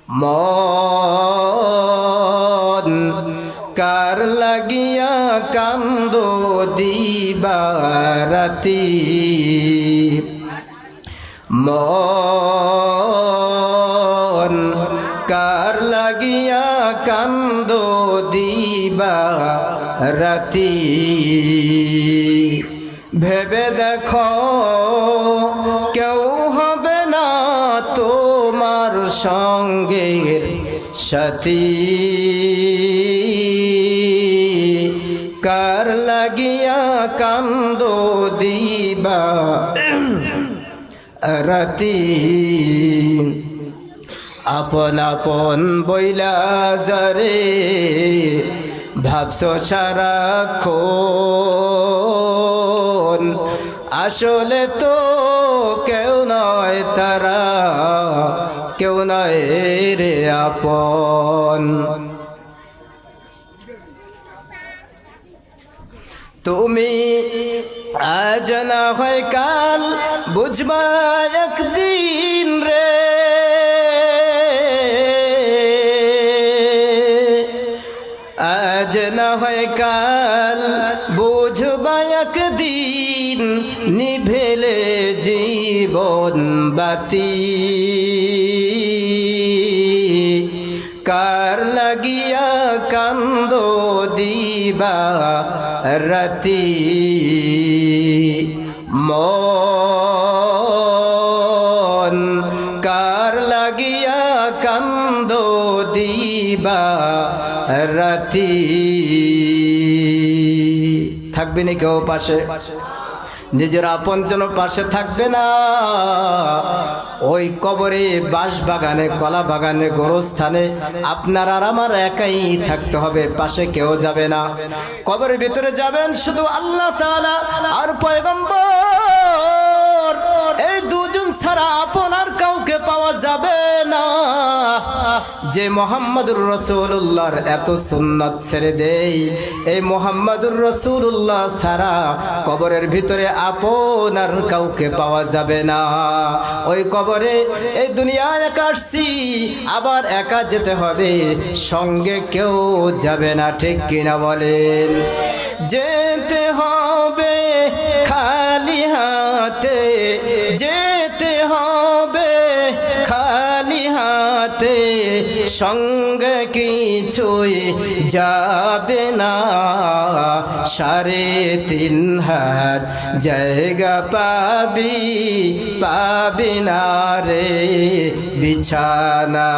মন কার লাগিয়া কান্দো দিবারাতি মন কার লাগিয়া কান্দো দিবারাতি ভেবে দেখো কেউ হবে না তোমার সঙ্গের সাথী কার লাগিয়া কান্দো দিবারাতি আপন আপন বইলা যারে ভাবছো সারাক্ষণ আসলে তো কেউ নয় তারা কেউ নয় রে আপন তুমি আজ না হয় কাল বুঝবা একদিন রে আজ না হয় কাল বুঝবা একদিন নিভেলে জীবন বাতি কার লাগিয়া কান্দো দিবারাতি মন কার লাগিয়া কান্দো দিবারাতি থাকবে না কেউ পাশে নিজের আপনজন পাশে থাকবে না ওই কবরে বাঁশ বাগানে কলা বাগানে গোরস্থানে আপনার আর আমার একাই থাকতে হবে পাশে কেউ যাবে না কবরের ভিতরে যাবেন শুধু আল্লাহ তাআলা আর পয়গম্বর এই দুজন ছাড়া আপনার কাউকে পাওয়া যাবে না যে মুহাম্মদুর রাসূলুল্লাহর এত সুন্নাত ছেড়ে দেই এই মুহাম্মদুর রাসূলুল্লাহ ছাড়া কবরের ভিতরে আপনার কাউকে পাওয়া যাবে না ওই কবরে এই দুনিয়ায় একা আসছি আবার একা যেতে হবে সঙ্গে কেউ যাবে না ঠিক কিনা বলেন যেতে হবে খালি হাতে যেতে হবে খালি হাতে সঙ্গে কিছুই যাবে না 3.5 হাত জায়গা পাবি না রে বিছানা।